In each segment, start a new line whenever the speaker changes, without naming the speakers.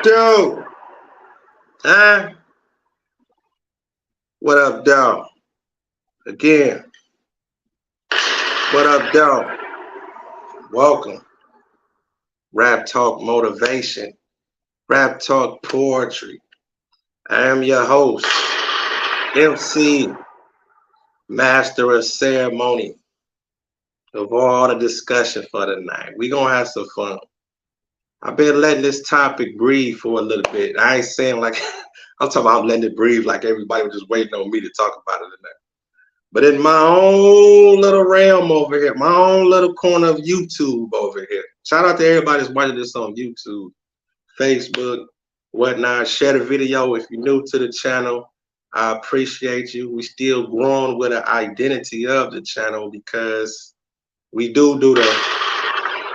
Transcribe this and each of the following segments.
up, Joe? Huh? What up, dog? Again, what up, dog? Welcome. Rap Talk Motivation, Rap Talk Poetry. I am your host, MC, Master of Ceremony of all the discussion for the night. We gonna have some fun. I've been letting this topic breathe for a little bit. I ain't saying like I'm talking about letting it breathe like everybody was just waiting on me to talk about it tonight. But in my own little realm over here, my own little corner of YouTube over here. Shout out to everybody that's watching this on YouTube, Facebook, whatnot. Share the video if you're new to the channel. I appreciate you. We still growing with the identity of the channel because we do the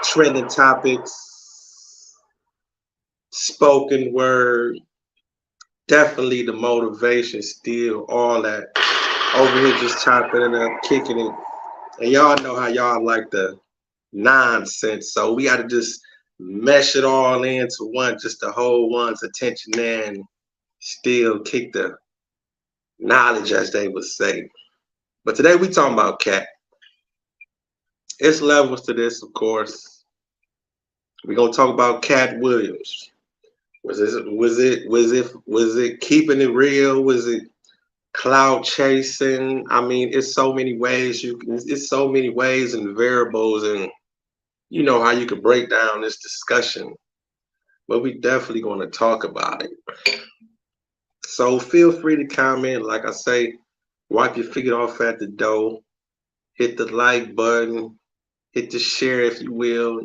trending topics, spoken word, definitely the motivation still, all that. Over here just chopping it up, kicking it. And y'all know how y'all like the nonsense. So we got to just mesh it all into one, just to hold one's attention there and still kick the knowledge, as they would say. But today we talking about Katt. It's levels to this, of course. We're gonna talk about Katt Williams. Was it keeping it real? Was it clout chasing? I mean, it's so many ways it's so many ways and variables, and you know how you could break down this discussion, but we definitely going to talk about it. So feel free to comment. Like I say, wipe your feet off at the door, hit the like button, hit the share if you will,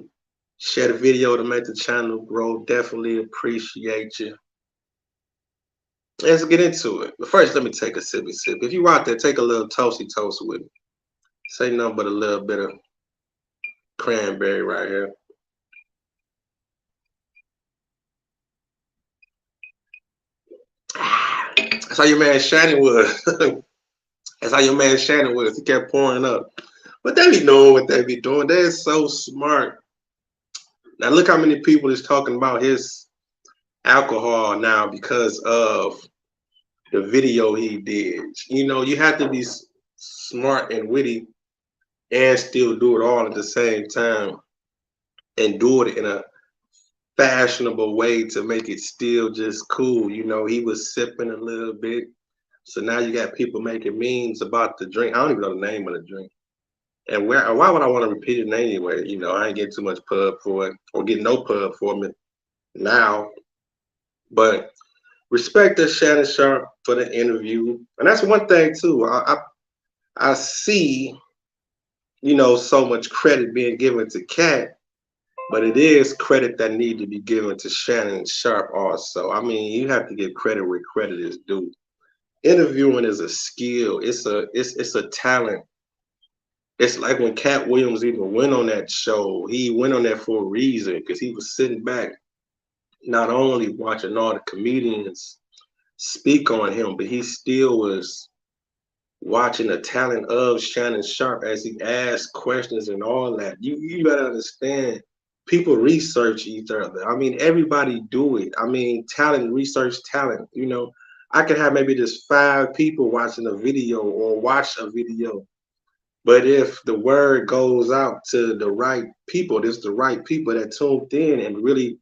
share the video to make the channel grow. Definitely appreciate you. Let's get into it. But first, let me take a sippy sip. If you're out there, take a little toasty toast with me. Say nothing but a little bit of cranberry right here. That's how your man Shannon was. That's how your man Shannon was. He kept pouring up. But they be knowing what they be doing. They're so smart. Now look how many people is talking about his alcohol now because of the video he did. You know, you have to be smart and witty and still do it all at the same time and do it in a fashionable way to make it still just cool. You know, he was sipping a little bit. So now you got people making memes about the drink. I don't even know the name of the drink. And why would I want to repeat it anyway? You know, I ain't getting too much pub for it or getting no pub for it now. But respect to Shannon Sharpe for the interview. And that's one thing too. I see, you know, so much credit being given to Katt, but it is credit that need to be given to Shannon Sharpe also. I mean, you have to give credit where credit is due. Interviewing is a skill. It's a talent. It's like when Katt Williams even went on that show, he went on there for a reason because he was sitting back, not only watching all the comedians speak on him, but he still was watching the talent of Shannon Sharpe as he asked questions and all that. You gotta understand, people research each other. I mean, everybody do it. I mean, talent research talent. You know, I could have maybe just 5 people watching a video or watch a video. But if the word goes out to the right people, there's the right people that tuned in and really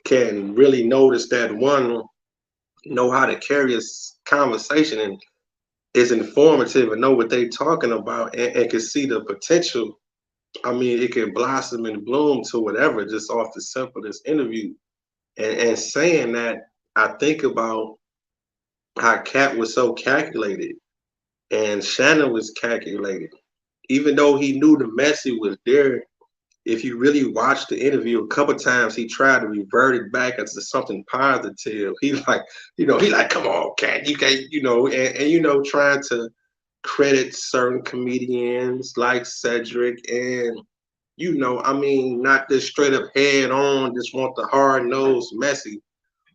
can really notice that one, know how to carry a conversation and is informative and know what they're talking about and can see the potential. I mean, it can blossom and bloom to whatever just off the simplest interview. And saying that, I think about how Katt was so calculated and Shannon was calculated. Even though he knew the message was there, if you really watch the interview, a couple times he tried to revert it back into something positive. He like, come on, Katt, you can't, and trying to credit certain comedians like Cedric and, I mean, not this straight up head on, just want the hard nosed messy,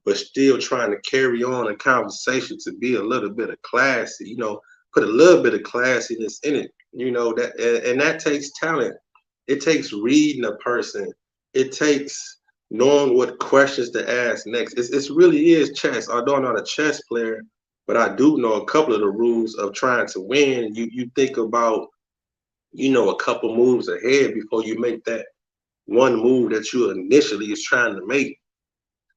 but still trying to carry on a conversation to be a little bit of classy, put a little bit of classiness in it, that takes talent. It takes reading a person. It takes knowing what questions to ask next. It really is chess. Although I'm not a chess player, but I do know a couple of the rules of trying to win. You think about, a couple moves ahead before you make that one move that you initially is trying to make.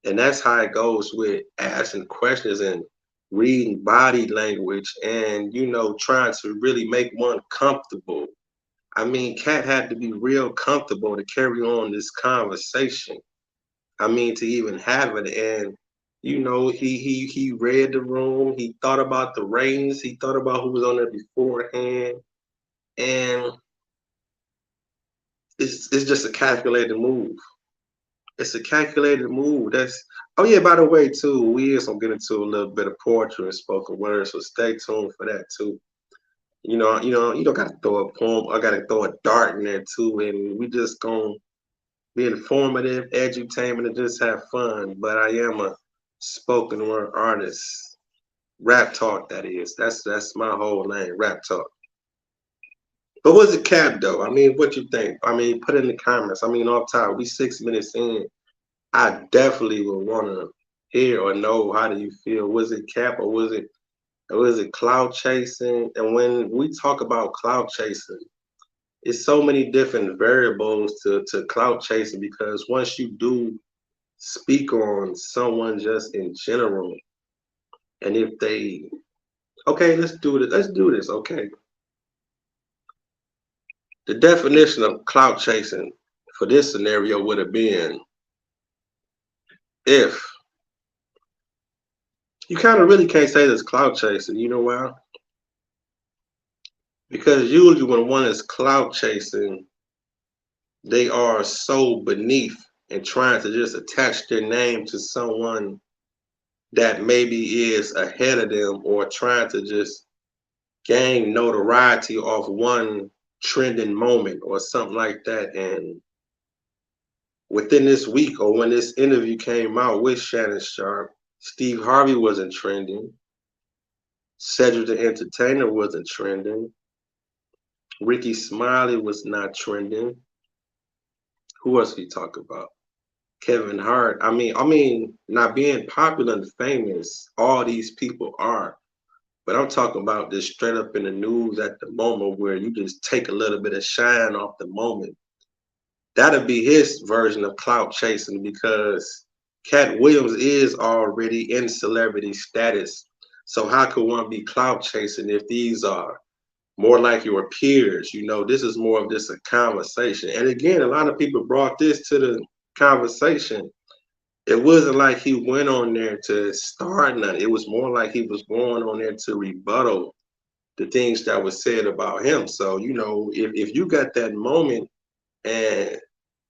And that's how it goes with asking questions and reading body language and, trying to really make one comfortable. I mean, Katt had to be real comfortable to carry on this conversation. I mean, to even have it. And, he read the room. He thought about the ratings. He thought about who was on there beforehand. And it's just a calculated move. It's a calculated move. Oh yeah, by the way, too, we is gonna get into a little bit of poetry and spoken word, so stay tuned for that too. You don't gotta throw a poem, I gotta throw a dart in there too, and we just gonna be informative, edutainment, and just have fun. But I am a spoken word artist. Rap talk, that is. That's my whole name, rap talk. But what's a cap though? I mean, what you think? I mean, put it in the comments. I mean, off top, we 6 minutes in. I definitely would want to hear or know, how do you feel? Was it cap or was it clout chasing? And when we talk about clout chasing, it's so many different variables to clout chasing, because once you do speak on someone just in general, and if they, okay, let's do this. Okay, the definition of clout chasing for this scenario would have been, if you kind of really can't say this clout chasing. You know why? Because usually when one is clout chasing, they are so beneath and trying to just attach their name to someone that maybe is ahead of them, or trying to just gain notoriety off one trending moment or something like that. And within this week, or when this interview came out with Shannon Sharpe, Steve Harvey wasn't trending. Cedric the Entertainer wasn't trending. Ricky Smiley was not trending. Who else we talk about? Kevin Hart. I mean, not being popular and famous, all these people are. But I'm talking about this straight up in the news at the moment, where you just take a little bit of shine off the moment. That'll be his version of clout chasing, because Katt Williams is already in celebrity status. So how could one be clout chasing if these are more like your peers? This is more of just a conversation. And again, a lot of people brought this to the conversation. It wasn't like he went on there to start nothing. It was more like he was going on there to rebuttal the things that was said about him. So, if you got that moment and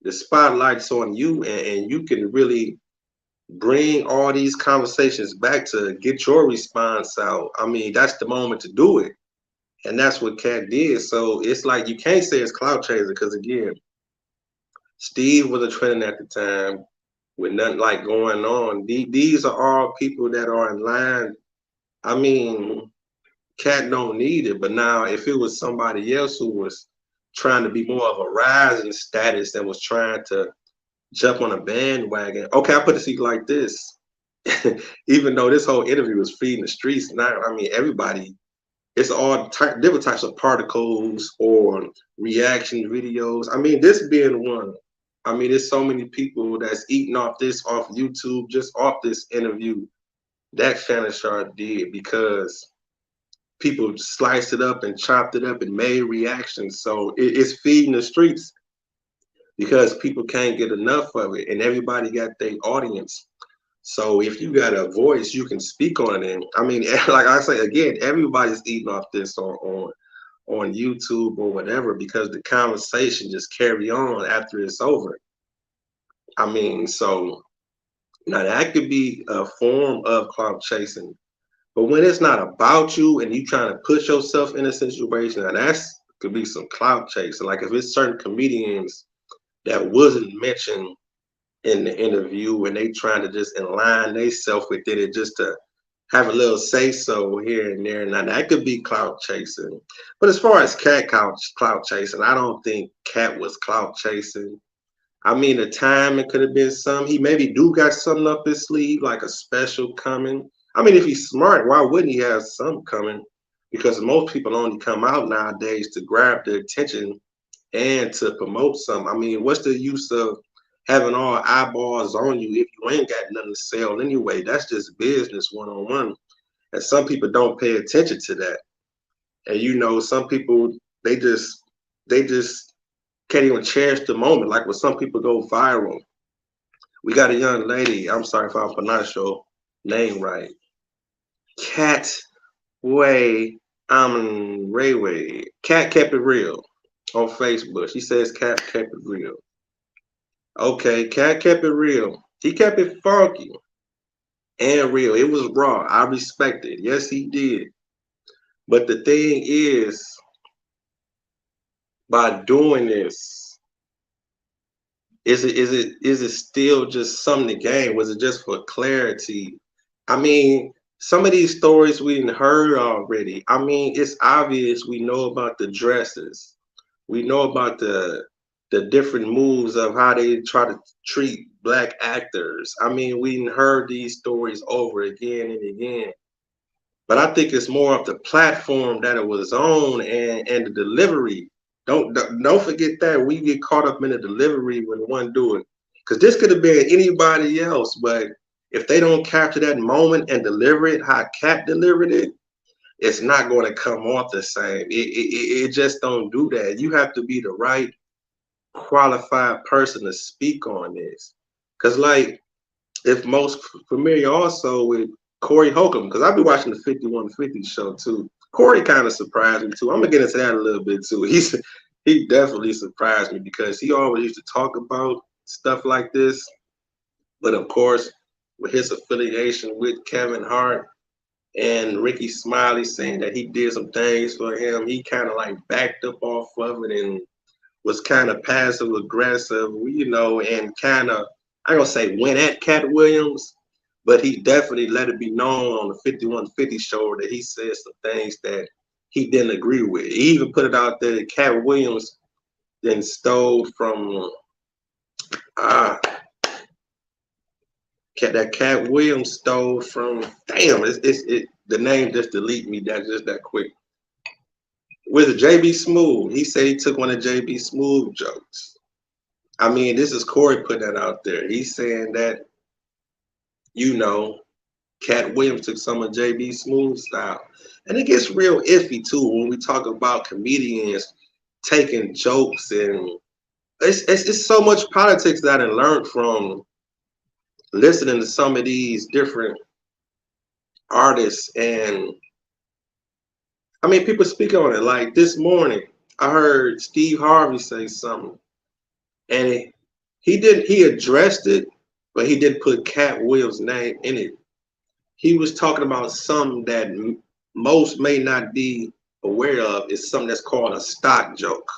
the spotlight's on you, and you can really bring all these conversations back to get your response out, I mean, that's the moment to do it. And that's what Katt did. So it's like, you can't say it's clout chasing, because again, Steve was a trending at the time with nothing like going on. These are all people that are in line. I mean, Katt don't need it, but now if it was somebody else who was trying to be more of a rising status and was trying to jump on a bandwagon. Okay, I put it like this. Even though this whole interview was feeding the streets, now I mean everybody, it's all different types of particles or reaction videos. I mean, this being one. I mean, there's so many people that's eating off YouTube, just off this interview that Shannon Sharpe did, because people sliced it up and chopped it up and made reactions. So it's feeding the streets, because people can't get enough of it, and everybody got their audience. So if you got a voice, you can speak on it. And I mean, like I say again, everybody's eating off this on YouTube or whatever, because the conversation just carry on after it's over. I mean, so now that could be a form of clout chasing, but when it's not about you and you trying to push yourself in a situation, now that's could be some clout chasing. Like if it's certain comedians that wasn't mentioned in the interview, and they trying to just align themselves within it just to have a little say so here and there. Now that could be clout chasing. But as far as Katt clout chasing, I don't think Katt was clout chasing. I mean, the time it could have been some. He maybe do got something up his sleeve, like a special coming. I mean, if he's smart, why wouldn't he have something coming? Because most people only come out nowadays to grab their attention and to promote something. I mean, what's the use of having all eyeballs on you if you ain't got nothing to sell anyway? That's just business one-on-one. And some people don't pay attention to that. And you know, some people they just can't even cherish the moment. Like when some people go viral. We got a young lady, I'm sorry if I pronounce your name right. Katt Way Rayway. Katt kept it real on Facebook. She says Katt kept it real. Okay, Katt kept it real. He kept it funky and real. It was raw. I respect it. Yes, he did. But the thing is, by doing this, is it still just something to gain? Was it just for clarity? I mean, some of these stories we heard already. I mean, it's obvious we know about the dresses. We know about the different moves of how they try to treat black actors. I mean, we heard these stories over again and again. But I think it's more of the platform that it was on and the delivery. Don't forget that we get caught up in the delivery when one do it, because this could have been anybody else. But if they don't capture that moment and deliver it how Katt delivered it, it's not going to come off the same. It just don't do that. You have to be the right qualified person to speak on this. Because like, if most familiar also with Corey Holcomb, because I've been watching the 5150 show too. Corey kind of surprised me too. I'm gonna get into that a little bit too. He definitely surprised me because he always used to talk about stuff like this, but of course, with his affiliation with Kevin Hart and Ricky Smiley saying that he did some things for him, he kind of like backed up off of it and was kind of passive aggressive, you know, and kind of, I ain't gonna say went at Katt Williams, but he definitely let it be known on the 5150 show that he said some things that he didn't agree with. He even put it out there that Katt Williams then stole from that Katt Williams stole from, damn, the name just delete me that quick. With JB Smooth, he said he took one of JB Smooth jokes. I mean, this is Corey putting that out there. He's saying that, you know, Katt Williams took some of JB Smooth style. And it gets real iffy too when we talk about comedians taking jokes, and it's so much politics that I learned from listening to some of these different artists. And I mean, people speak on it. Like this morning, I heard Steve Harvey say something, and he addressed it, but he didn't put Katt Williams' name in it. He was talking about something that most may not be aware of. It's something that's called a stock joke.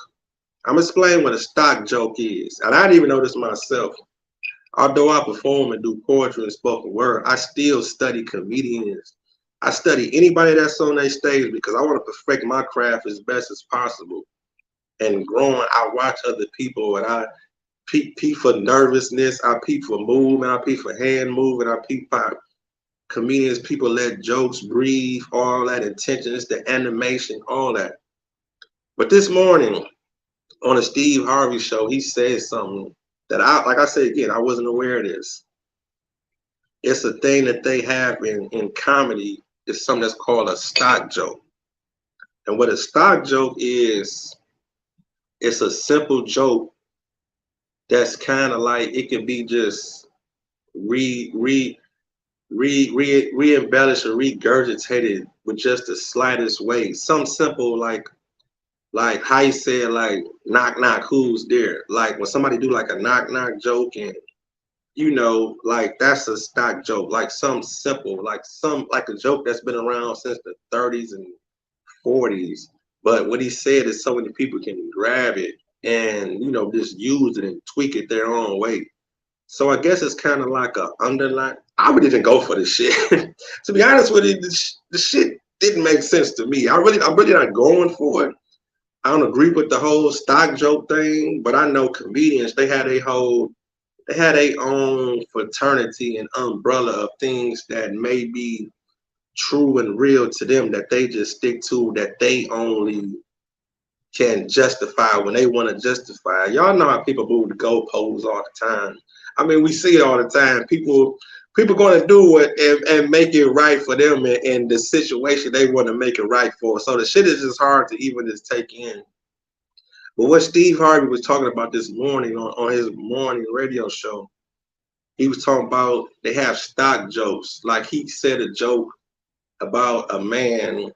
I'm gonna explain what a stock joke is, and I didn't even know this myself. Although I perform and do poetry and spoken word, I still study comedians. I study anybody that's on their stage because I want to perfect my craft as best as possible. And growing, I watch other people and I peep for nervousness, I peep for movement, I peep for hand movement, I peep by comedians, people let jokes breathe, all that intention, it's the animation, all that. But this morning on a Steve Harvey show, he said something that like I said again, I wasn't aware of this. It's a thing that they have in comedy. It's something that's called a stock joke. And what a stock joke is, it's a simple joke that's kind of like, it can be just re-embellished or regurgitated with just the slightest way. Some simple like how you said like knock knock, who's there? Like when somebody do like a knock knock joke, and you know, like that's a stock joke, like some simple, like a joke that's been around since the 30s and 40s. But what he said is so many people can grab it and, you know, just use it and tweak it their own way. So I guess it's kind of like a underline. I would even go for this shit. To be honest with you, the shit didn't make sense to me. I'm really not going for it. I don't agree with the whole stock joke thing, but I know comedians, they had a own fraternity and umbrella of things that may be true and real to them that they just stick to, that they only can justify when they want to justify. Y'all know how people move the goalposts all the time. I mean, we see it all the time. People going to do it and make it right for them in the situation they want to make it right for. So the shit is just hard to even just take in. But what Steve Harvey was talking about this morning on his morning radio show, he was talking about they have stock jokes. Like he said a joke about a man.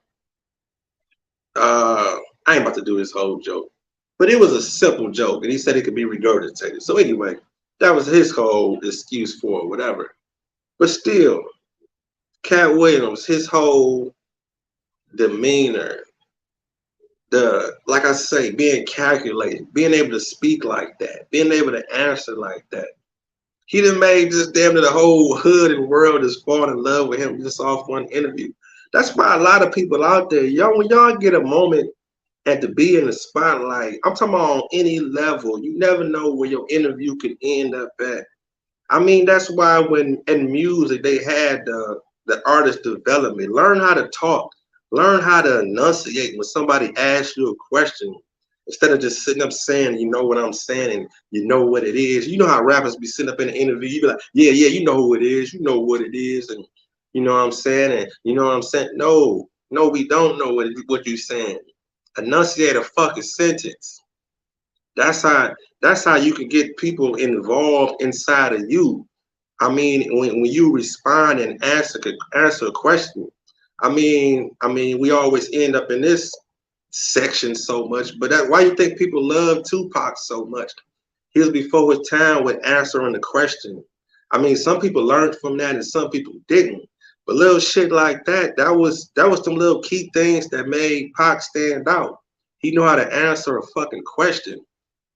I ain't about to do this whole joke, but it was a simple joke, and he said it could be regurgitated. So anyway, that was his whole excuse for it, whatever. But still, Katt Williams, his whole demeanor, the like I say, being calculated, being able to speak like that, being able to answer like that. He done made just damn near the whole hood and world is falling in love with him just off one interview. That's why a lot of people out there, y'all, when y'all get a moment and to be in the spotlight, I'm talking about on any level, you never know where your interview could end up at. I mean, that's why when in music they had the artist development. Learn how to talk, learn how to enunciate when somebody asks you a question. Instead of just sitting up saying, you know what I'm saying, and you know what it is. You know how rappers be sitting up in an interview, you be like, yeah, yeah, you know who it is, you know what it is, and you know what I'm saying, and you know what I'm saying. No, no, we don't know what you're saying. Enunciate a fucking sentence. That's how you can get people involved inside of you. I mean, when you respond and answer a question, I mean, we always end up in this section so much. But that why you think people love Tupac so much? He was before his time with answering the question. I mean, some people learned from that and some people didn't. But little shit like that, that was some little key things that made Pac stand out. He know how to answer a fucking question,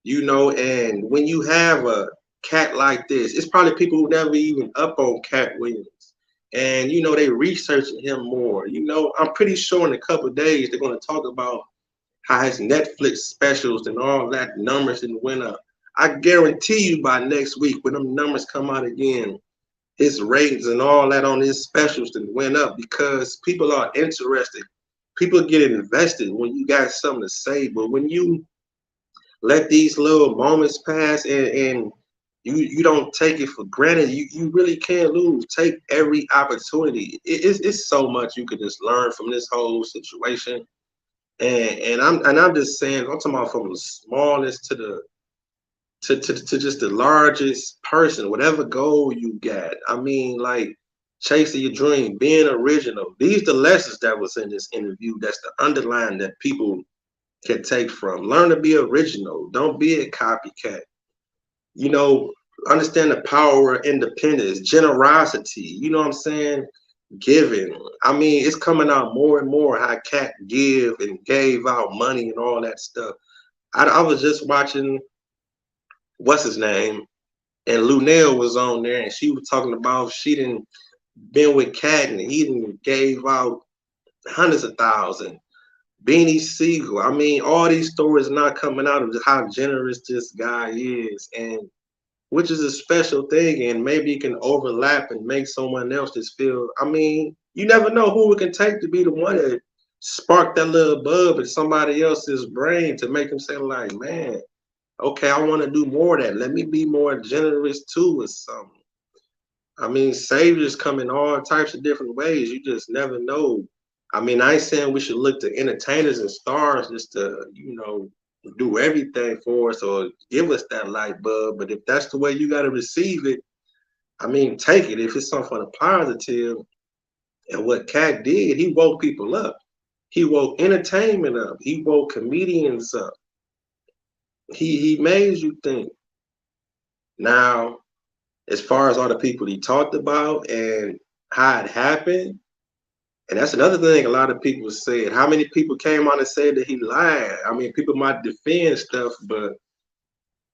you know. And when you have a cat like this, it's probably people who never even up on Katt Williams, and you know they researching him more. You know, I'm pretty sure in a couple of days they're going to talk about how his Netflix specials and all that numbers and went up. I guarantee you by next week when them numbers come out again, his ratings and all that on his specials that went up because people are interested. People get invested when you got something to say, but when you let these little moments pass and you don't take it for granted, you really can't lose. Take every opportunity. It's so much you could just learn from this whole situation. And I'm just saying, I'm talking about from the smallest to the to just the largest person, whatever goal you got. I mean, like chasing your dream, being original. These the lessons that was in this interview. That's the underline that people can take from. Learn to be original. Don't be a copycat. You know, understand the power of independence, generosity. You know what I'm saying? Giving. I mean, it's coming out more and more how Katt give and gave out money and all that stuff. I was just watching what's his name, and Lunel was on there, and she was talking about she didn't been with Katt and he didn't gave out hundreds of thousands. Beanie Siegel. I mean, all these stories not coming out of just how generous this guy is, and which is a special thing, and maybe it can overlap and make someone else just feel. I mean, you never know who it can take to be the one that spark that little bulb in somebody else's brain to make them say, like, man, okay, I want to do more of that. Let me be more generous too, or something. I mean, saviors come in all types of different ways. You just never know. I mean, I ain't saying we should look to entertainers and stars just to, you know, do everything for us or give us that light bulb. But if that's the way you got to receive it, I mean, take it. If it's something for the positive, and what Katt did, he woke people up. He woke entertainment up. He woke comedians up. He made you think. Now, as far as all the people he talked about and how it happened, and that's another thing a lot of people said. How many people came on and said that he lied? I mean, people might defend stuff, but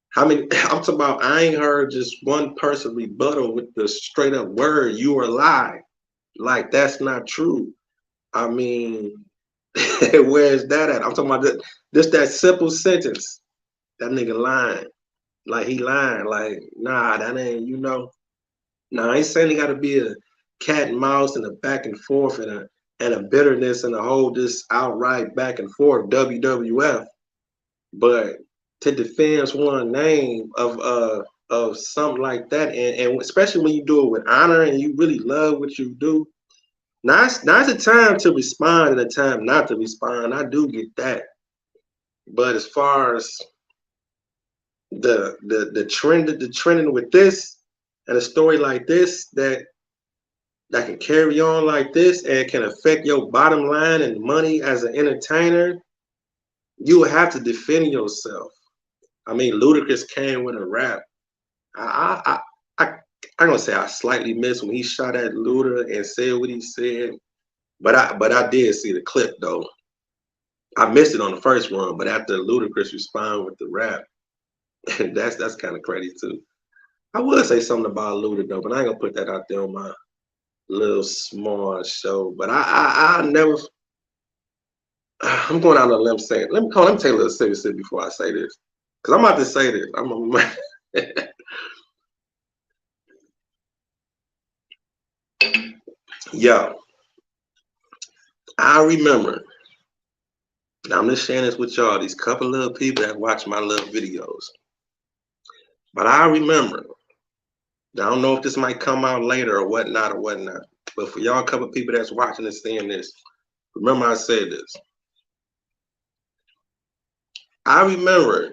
how many? I'm talking about. I ain't heard just one person rebuttal with the straight up word, "You are lie." Like that's not true. I mean, Where's that at? I'm talking about this that simple sentence. That nigga lying. Like he lying. Like, nah, that ain't, Nah, I ain't saying it gotta be a cat and mouse and a back and forth and a bitterness and a whole just outright back and forth WWF. But to defend one name of something like that, and especially when you do it with honor and you really love what you do, now's the time to respond and the time not to respond. I do get that. But as far as the trending with this and a story like this that can carry on like this and can affect your bottom line and money as an entertainer, you will have to defend yourself. I mean, Ludacris came with a rap. I I I I'm gonna say I slightly missed when he shot at Luda and said what he said, but I did see the clip though. I missed it on the first one, but after Ludacris respond with the rap, that's kind of crazy too. I would say something about Luda though, but I ain't gonna put that out there on my little small show. But I never. I'm going out on a limb saying. Let me take a little serious before I say this, because I'm about to say this. Yo, I remember. Now I'm just sharing this with y'all. These couple little people that watch my little videos. But I remember. I don't know if this might come out later or whatnot. But for y'all, couple people that's watching and seeing this, remember I said this. I remember.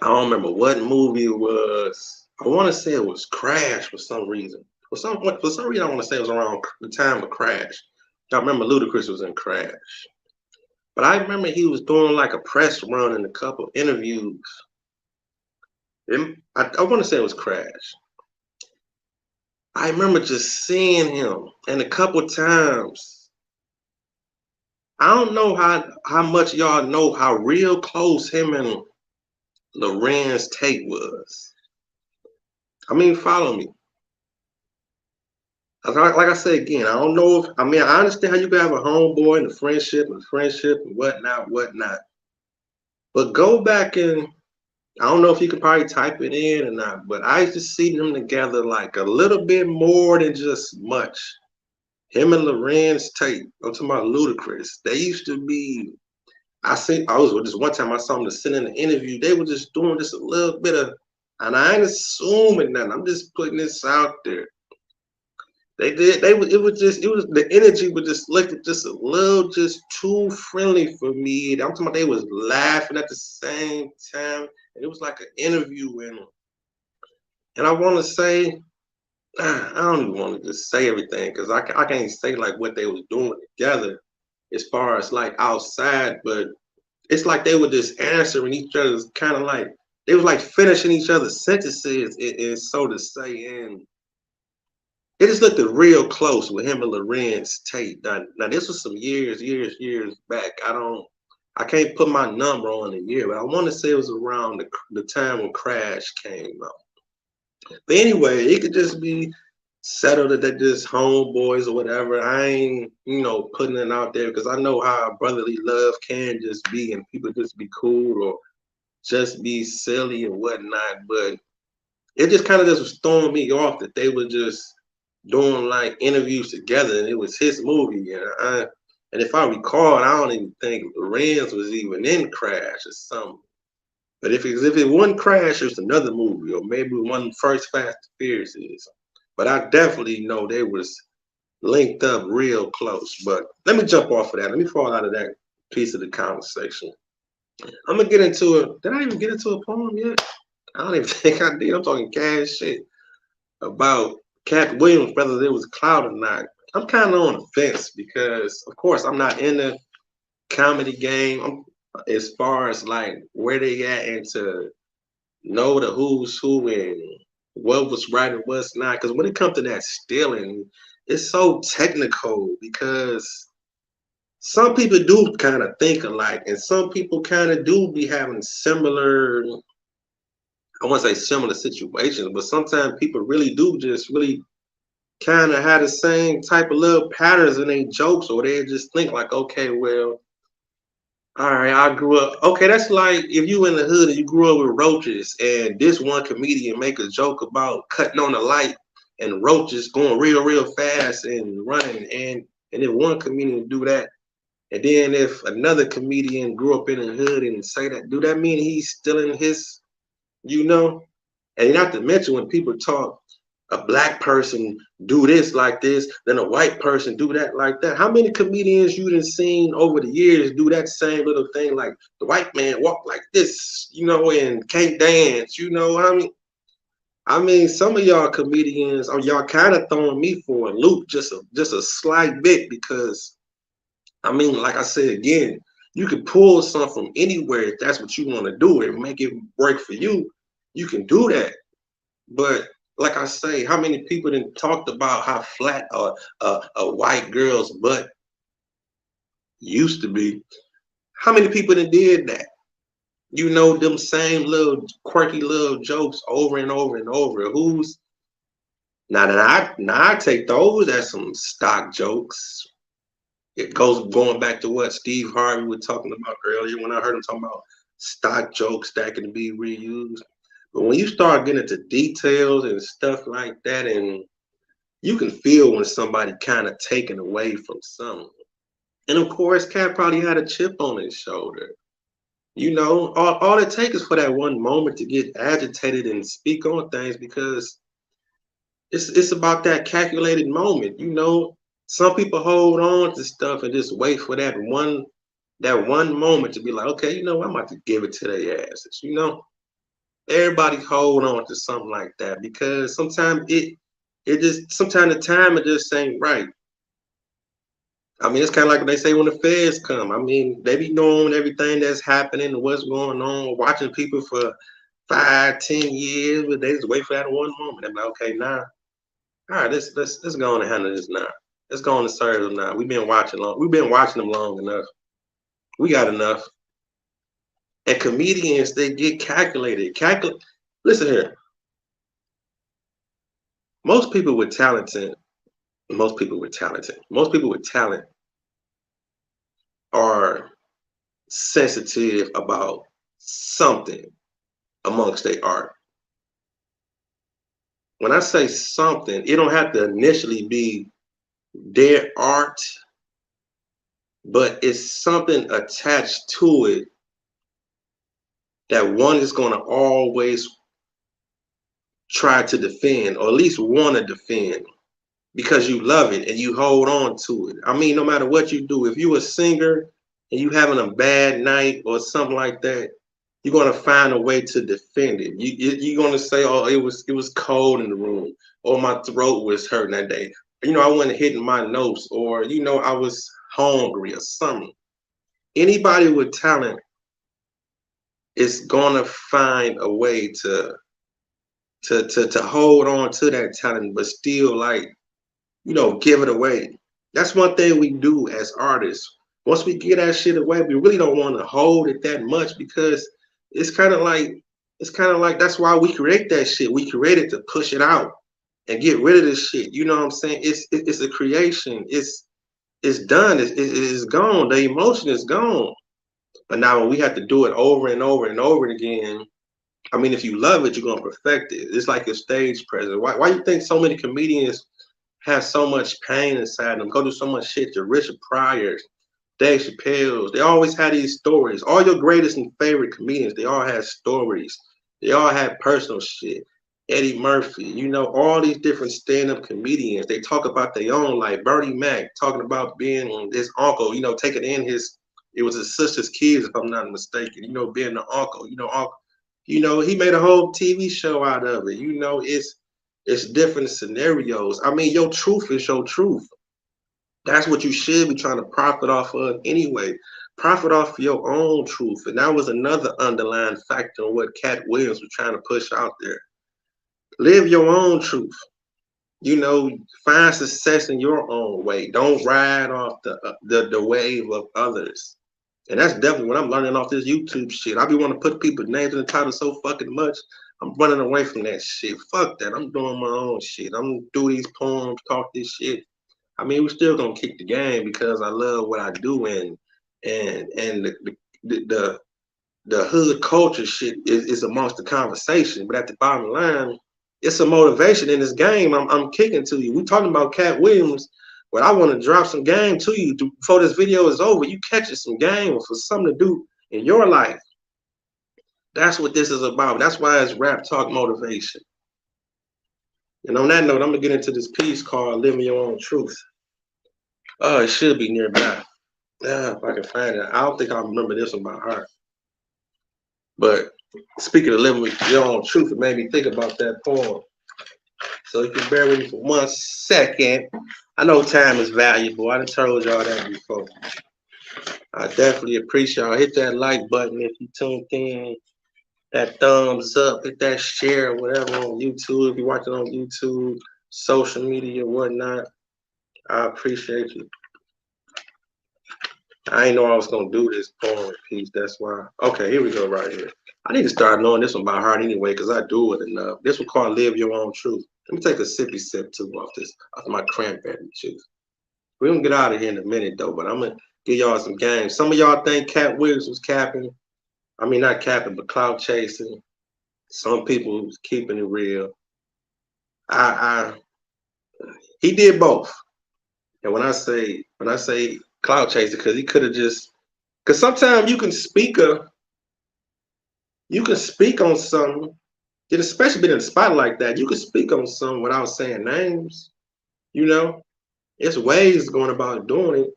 I don't remember what movie it was. I want to say it was Crash for some reason. For some reason, I want to say it was around the time of Crash. I remember Ludacris was in Crash. But I remember he was doing like a press run in a couple interviews. I want to say it was Crash. I remember just seeing him, and a couple times. I don't know how much y'all know how real close him and Lorenz Tate was. I mean, follow me. Like I said again, I don't know if I understand how you can have a homeboy and a friendship and whatnot. But go back and I don't know if you could probably type it in or not, but I used to see them together like a little bit more than just much. Him and Lorenz Tate, I'm talking about Ludacris. They used to be. I was just one time I saw them sit in an interview. They were just doing just a little bit of, and I ain't assuming nothing. I'm just putting this out there. They did. It was the energy was just looked just a little just too friendly for me. I'm talking about they was laughing at the same time, and it was like an interview and I want to say, I don't even want to just say everything because I can't say like what they was doing together as far as like outside, but it's like they were just answering each other's kind of like they was like finishing each other's sentences and so to say, and it just looked real close with him and Lorenz Tate. Now this was some years back. I can't put my number on the year, but I want to say it was around the time when Crash came out. But anyway, it could just be settled that they're just homeboys or whatever. I ain't, putting it out there because I know how brotherly love can just be and people just be cool or just be silly and whatnot. But it just kind of just was throwing me off that they were just doing like interviews together and it was his movie. And if I recall, I don't even think Lorenz was even in Crash or something. But if it wasn't Crash, it was another movie, or maybe one of the first Fast and Furious is. But I definitely know they was linked up real close. But let me jump off of that. Let me fall out of that piece of the conversation. I'm gonna get into it. Did I even get into a poem yet? I don't even think I did. I'm talking cash shit about Katt Williams, whether it was Clout or not. I'm kind of on the fence because, of course, I'm not in the comedy game. As far as like where they at and to know the who's who and what was right and what's not. Because when it comes to that stealing, it's so technical because some people do kind of think alike and some people kind of do be having similar, I want to say similar situations, but sometimes people really do just really kind of had the same type of little patterns in their jokes, or they just think like, okay, well, all right, I grew up. Okay, that's like if you in the hood and you grew up with roaches, and this one comedian make a joke about cutting on a light and roaches going real fast and running, and if one comedian do that, and then if another comedian grew up in the hood and say that, do that mean he's still in his, you know? And not to mention when people talk, a black person do this like this, then a white person do that like that. How many comedians you done seen over the years do that same little thing, like the white man walk like this, and can't dance, I mean, some of y'all comedians, y'all kind of throwing me for a loop, just a slight bit, because I mean, like I said again, you can pull something from anywhere if that's what you want to do and make it work for you. You can do that. But like I say, how many people then talked about how flat a white girl's butt used to be? How many people then did that? Them same little quirky little jokes over and over and over. Who's now I take those as some stock jokes. It goes going back to what Steve Harvey was talking about earlier when I heard him talking about stock jokes that can be reused. But when you start getting into details and stuff like that, and you can feel when somebody kind of taken away from something. And of course, Katt probably had a chip on his shoulder. All it takes is for that one moment to get agitated and speak on things, because it's about that calculated moment. Some people hold on to stuff and just wait for that one moment to be like, okay, I'm about to give it to their asses. Everybody hold on to something like that, because sometimes sometimes the time it just ain't right. I mean, it's kind of like what they say when the feds come. I mean, they be knowing everything that's happening and what's going on, watching people for 5, 10 years, but they just wait for that one moment. They're like, okay, now, all right, let's go on and handle this now. Let's go on and serve them now. We've been watching them long enough. We got enough. And comedians, they get calculated. Listen here. Most people with talent are sensitive about something amongst their art. When I say something, it don't have to initially be their art, but it's something attached to it that one is going to always try to defend, or at least want to defend, because you love it and you hold on to it. I mean, no matter what you do, if you're a singer and you having a bad night or something like that, you're gonna find a way to defend it. You're gonna say, "Oh, it was cold in the room, or my throat was hurting that day. I wasn't hitting my notes, or I was hungry or something." Anybody with talent is gonna find a way to hold on to that talent, but still give it away. That's one thing we do as artists. Once we get that shit away, we really don't want to hold it that much, because it's kind of like that's why we create that shit. We create it to push it out and get rid of this shit. You know what I'm saying? It's a creation. It's done. It's gone. The emotion is gone. But now when we have to do it over and over and over again, I mean, if you love it, you're gonna perfect it. It's like a stage presence. Why you think so many comedians have so much pain inside them, go through so much shit? The Richard Pryors, Dave Chappelle's, they always had these stories. All your greatest and favorite comedians, they all had stories. They all had personal shit. Eddie Murphy, all these different stand-up comedians, they talk about their own life. Bernie Mac talking about being his uncle, taking in it was his sister's kids, if I'm not mistaken, being the uncle, he made a whole TV show out of it. It's different scenarios. I mean, your truth is your truth. That's what you should be trying to profit off of anyway. Profit off your own truth. And that was another underlying factor in what Katt Williams was trying to push out there. Live your own truth. Find success in your own way. Don't ride off the wave of others. And that's definitely what I'm learning off this YouTube shit. I be want to put people's names in the title so fucking much. I'm running away from that shit. Fuck that. I'm doing my own shit. I'm do these poems, talk this shit. I mean, we're still gonna kick the game because I love what I do, and the hood culture shit is amongst the conversation. But at the bottom line, it's a motivation in this game. I'm kicking to you. We talking about Katt Williams, but I want to drop some game to you before this video is over. You catching some game for something to do in your life. That's what this is about. That's why it's rap talk motivation. And on that note, I'm gonna get into this piece called "Living Your Own Truth." Oh, it should be nearby. Yeah, if I can find it. I don't think I remember this one by heart. But speaking of living with your own truth, it made me think about that poem. So you can bear with me for 1 second. I know time is valuable. I done told y'all that before. I definitely appreciate y'all. Hit that like button if you tuned in. That thumbs up. Hit that share, whatever on YouTube. If you're watching on YouTube, social media, whatnot. I appreciate you. I didn't know I was gonna do this poem piece. That's why. Okay, here we go right here. I need to start knowing this one by heart anyway, because I do it enough. This one called "Live Your Own Truth." Let me take a sippy sip too off my cranberry juice. We're gonna get out of here in a minute though, but I'm gonna give y'all some games. Some of y'all think Katt Williams was capping. I mean, not capping, but clout chasing. Some people was keeping it real. He did both. And when I say clout chasing, because he could have because sometimes you can speak on something, and especially being in a spot like that, you can speak on something without saying names. You know, it's ways going about doing it.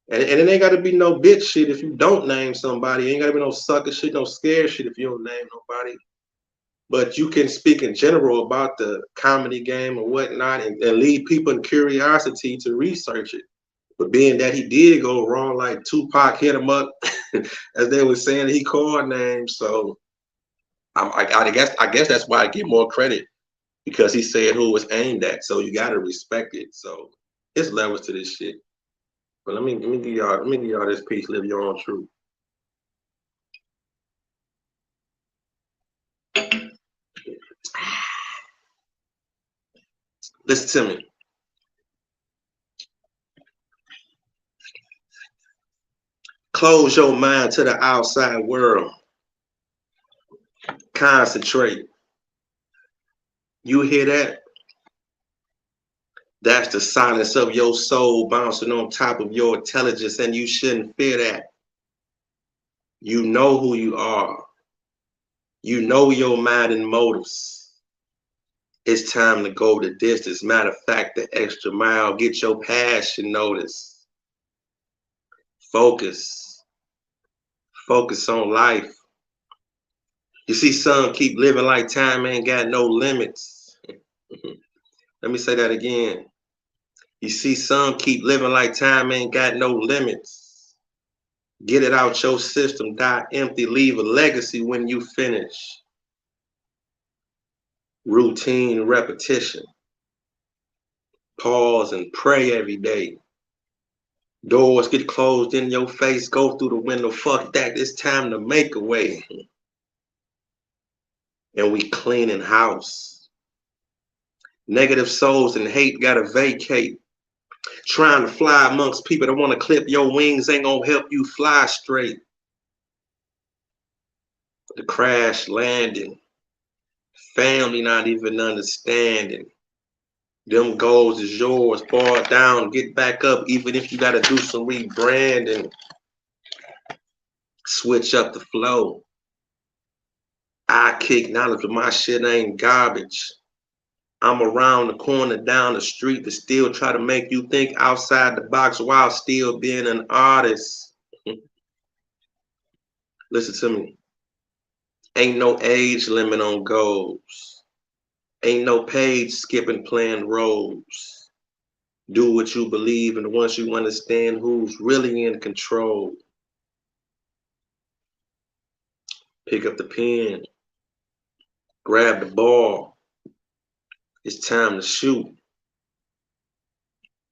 And it ain't got to be no bitch shit if you don't name somebody. It ain't got to be no sucker shit, no scare shit if you don't name nobody. But you can speak in general about the comedy game or whatnot and lead people in curiosity to research it. But being that he did go wrong, like Tupac hit him up, as they were saying, he called names. So I guess that's why I get more credit, because he said who it was aimed at. So you gotta respect it. So it's levels to this shit. But let me give y'all this piece, "Live Your Own Truth." Listen to me. Close your mind to the outside world. Concentrate. You hear that? That's the silence of your soul bouncing on top of your intelligence, and you shouldn't fear that. You know who you are. You know your mind and motives. It's time to go the distance. Matter of fact, the extra mile. Get your passion notice. Focus. Focus on life. You see, some keep living like time ain't got no limits. Let me say that again. You see, some keep living like time ain't got no limits. Get it out your system, die empty, leave a legacy when you finish. Routine, repetition. Pause and pray every day. Doors get closed in your face, go through the window. Fuck that, it's time to make a way. And we cleaning house. Negative souls and hate gotta vacate. Trying to fly amongst people that want to clip your wings ain't gonna help you fly straight. The crash landing. Family not even understanding. Them goals is yours. Fall down, get back up, even if you gotta do some rebranding. Switch up the flow. I kick knowledge, but my shit ain't garbage. I'm around the corner, down the street, to still try to make you think outside the box while still being an artist. Listen to me. Ain't no age limit on goals. Ain't no page skipping playing roles. Do what you believe, and once you understand who's really in control, pick up the pen, grab the ball. It's time to shoot.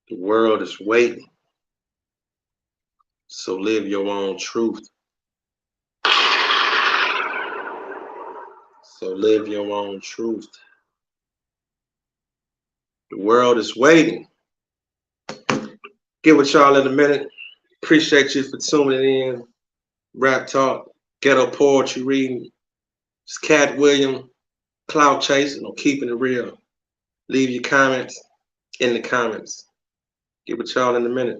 The world is waiting. So live your own truth. So live your own truth. The world is waiting. Get with y'all in a minute. Appreciate you for tuning in. Rap Talk, Ghetto Poetry Reading. It's Katt William, Clout Chasing, or Keeping It Real. Leave your comments in the comments. Get with y'all in a minute.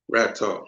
Rap Talk.